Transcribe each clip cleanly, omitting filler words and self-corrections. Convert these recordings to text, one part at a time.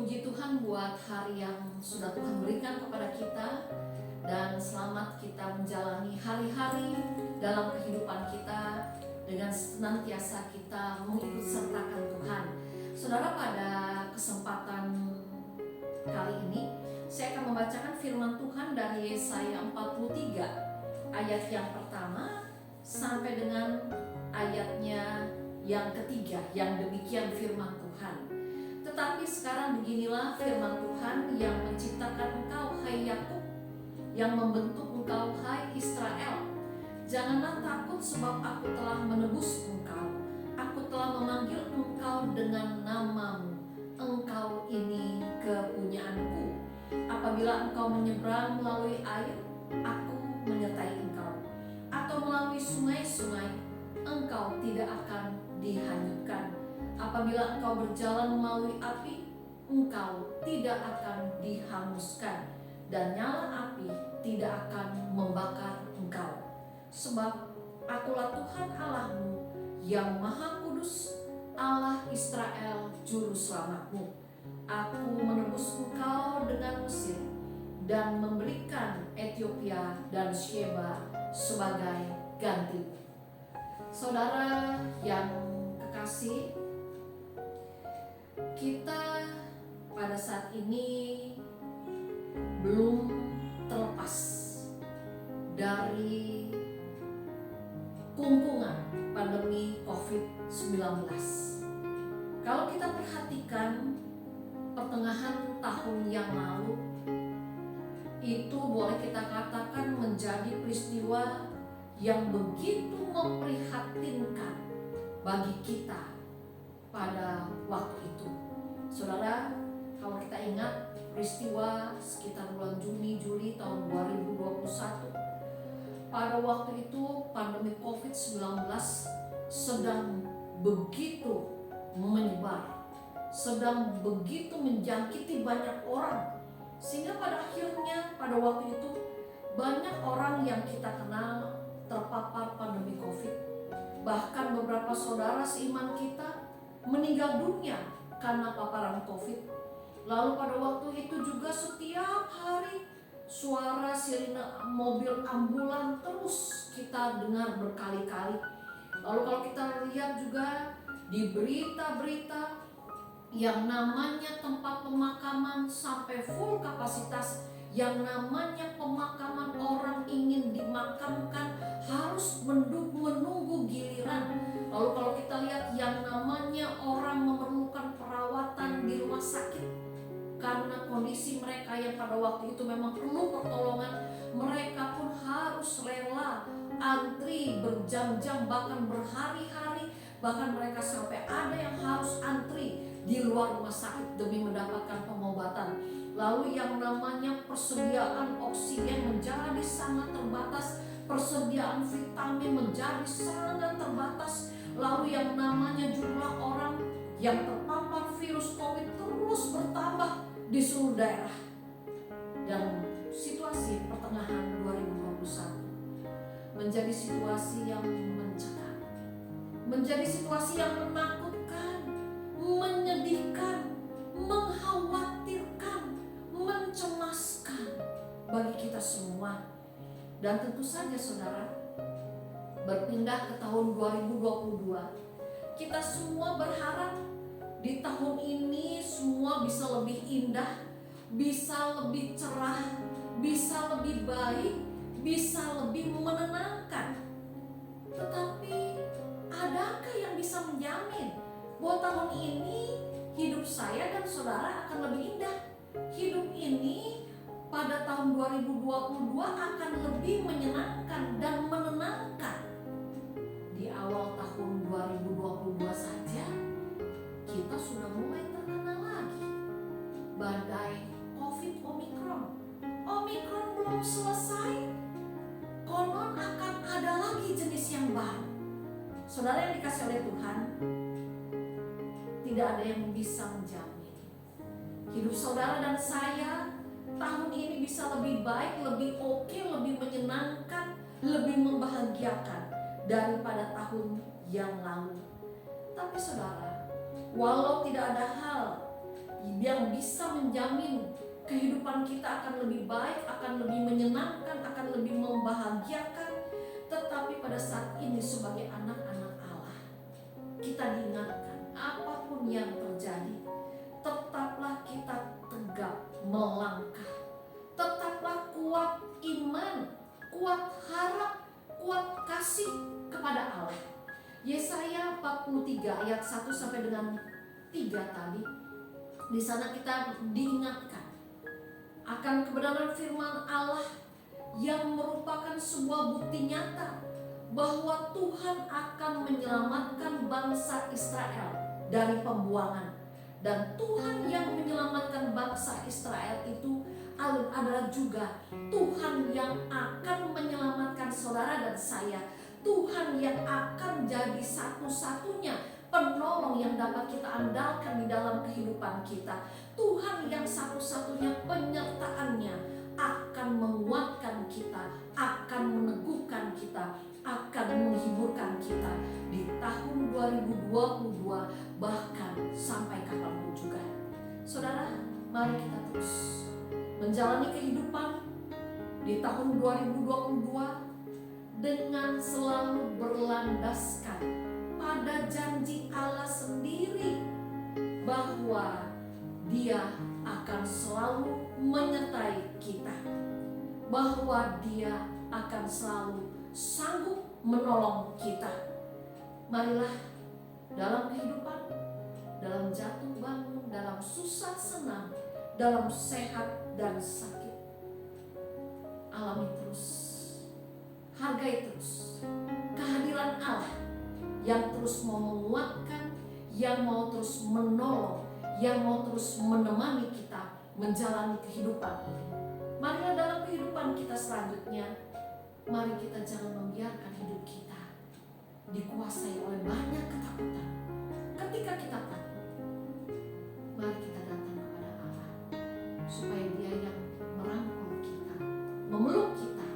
Puji Tuhan buat hari yang sudah Tuhan berikan kepada kita, dan selamat kita menjalani hari-hari dalam kehidupan kita dengan senantiasa kita mengikut sertakan Tuhan. Saudara, pada kesempatan kali ini saya akan membacakan firman Tuhan dari Yesaya 43 ayat yang pertama sampai dengan ayatnya yang ketiga, yang demikian firman Tuhan. Tetapi sekarang beginilah firman Tuhan yang menciptakan engkau, hai Yakub, yang membentuk engkau, hai Israel. Janganlah takut, sebab aku telah menebus engkau. Aku telah memanggil engkau dengan namamu. Engkau ini kepunyaanku. Apabila engkau menyeberang melalui air, aku menyertai engkau. Atau melalui sungai-sungai, engkau tidak akan dihanyutkan. Apabila engkau berjalan melalui api, engkau tidak akan dihanguskan, dan nyala api tidak akan membakar engkau. Sebab akulah Tuhan Allahmu yang Maha Kudus, Allah Israel, Juru Selamatmu. Aku menebus engkau dengan Mesir, dan memberikan Ethiopia dan Sheba sebagai gantimu. Saudara yang kekasih, kita pada saat ini belum terlepas dari kungkungan pandemi COVID-19. Kalau kita perhatikan pertengahan tahun yang lalu, itu boleh kita katakan menjadi peristiwa yang begitu memprihatinkan bagi kita pada waktu itu. Saudara, kalau kita ingat peristiwa sekitar bulan Juni, Juli tahun 2021, pada waktu itu pandemi COVID-19 sedang begitu menyebar, sedang begitu menjangkiti banyak orang, sehingga pada akhirnya pada waktu itu banyak orang yang kita kenal terpapar pandemi COVID. Bahkan beberapa saudara seiman kita meninggal dunia karena paparan COVID. Lalu pada waktu itu juga setiap hari suara sirine mobil ambulan terus kita dengar berkali-kali. Lalu kalau kita lihat juga di berita-berita yang namanya tempat pemakaman sampai full kapasitas, yang namanya pemakaman orang ingin dimakamkan harus menunggu giliran. Lalu kalau kita lihat yang namanya orang memerlukan perawatan di rumah sakit karena kondisi mereka yang pada waktu itu memang perlu pertolongan, mereka pun harus rela antri berjam-jam, bahkan berhari-hari, bahkan mereka sampai ada yang harus antri di luar rumah sakit demi mendapatkan pengobatan. Lalu yang namanya persediaan oksigen menjadi sangat terbatas, persediaan vitamin menjadi sangat terbatas. Lalu yang namanya jumlah orang yang terpapar virus COVID terus bertambah di seluruh daerah. Dan situasi pertengahan 2021 menjadi situasi yang mencekam, menjadi situasi yang menakutkan, menyedihkan, mengkhawatirkan, mencemaskan bagi kita semua. Dan tentu saja saudara, berpindah ke tahun 2022, kita semua berharap di tahun ini semua bisa lebih indah, bisa lebih cerah, bisa lebih baik, bisa lebih menenangkan. Tetapi adakah yang bisa menjamin bahwa tahun ini hidup saya dan saudara akan lebih indah? Hidup ini pada tahun 2022 akan lebih menyenangkan dan menenangkan. Di awal tahun 2022 saja kita sudah mulai terkena lagi badai COVID Omicron. Omicron belum selesai, konon akan ada lagi jenis yang baru. Saudara yang dikasih oleh Tuhan, tidak ada yang bisa menjamin hidup saudara dan saya tahun ini bisa lebih baik, lebih oke, lebih menyenangkan, lebih membahagiakan daripada tahun yang lalu. Tapi saudara, walau tidak ada hal yang bisa menjamin kehidupan kita akan lebih baik, akan lebih menyenangkan, akan lebih membahagiakan. Tetapi pada saat ini sebagai anak-anak Allah, kita diingatkan apapun yang terjadi, tetaplah kita tegak melangkah. Tetaplah kuat iman, kuat harap, kuat kasih kepada Allah. Yesaya 43 ayat 1 sampai dengan 3 tadi. Di sana kita diingatkan akan kebenaran firman Allah yang merupakan sebuah bukti nyata bahwa Tuhan akan menyelamatkan bangsa Israel dari pembuangan. Dan Tuhan yang menyelamatkan bangsa Israel itu adalah juga Tuhan yang akan menyelamatkan saudara dan saya. Tuhan yang akan jadi satu-satunya penolong yang dapat kita andalkan di dalam kehidupan kita. Tuhan yang satu-satunya penyertaannya akan menguatkan kita, akan meneguhkan kita, akan menghiburkan kita di tahun 2022 bahkan sampai kapanpun juga. Saudara, mari kita terus menjalani kehidupan di tahun 2022 dengan selalu berlandaskan pada janji Allah sendiri bahwa Dia akan selalu menyertai kita, bahwa Dia akan selalu sanggup menolong kita. Marilah dalam kehidupan, dalam jatuh bangun, dalam susah senang, dalam sehat dan sakit, alami terus, hargai terus kehadiran Allah yang terus mau menguatkan, yang mau terus menolong, yang mau terus menemani kita menjalani kehidupan ini. Marilah dalam kehidupan kita selanjutnya, mari kita jangan membiarkan hidup kita dikuasai oleh banyak ketakutan. Ketika kita takut, mari kita datang kepada Allah supaya Dia yang merangkul kita, memeluk kita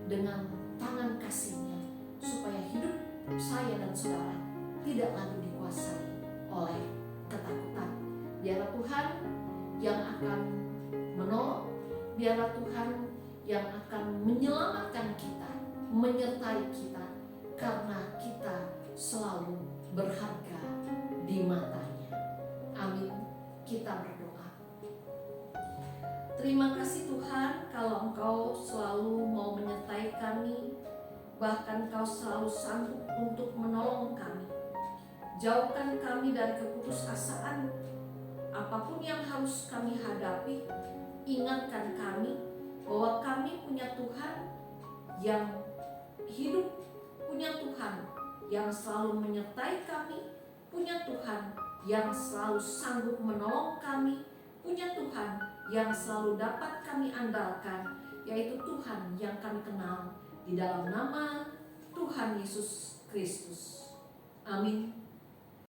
dengan tangan kasih-Nya, supaya hidup saya dan saudara tidak lagi dikuasai oleh ketakutan. Biarlah Tuhan yang akan menolong, biarlah Tuhan yang akan menyelamatkan kita, menyertai kita, karena kita selalu berharga di mata-Nya. Amin. Kita berdoa. Terima kasih Tuhan, kalau Engkau selalu mau menyertai kami, bahkan Engkau selalu sanggup untuk menolong kami. Jauhkan kami dari keputusasaan. Apapun yang harus kami hadapi, ingatkan kami bahwa kami punya Tuhan yang hidup, punya Tuhan yang selalu menyertai kami, punya Tuhan yang selalu sanggup menolong kami, punya Tuhan yang selalu dapat kami andalkan, yaitu Tuhan yang kami kenal di dalam nama Tuhan Yesus Kristus. Amin.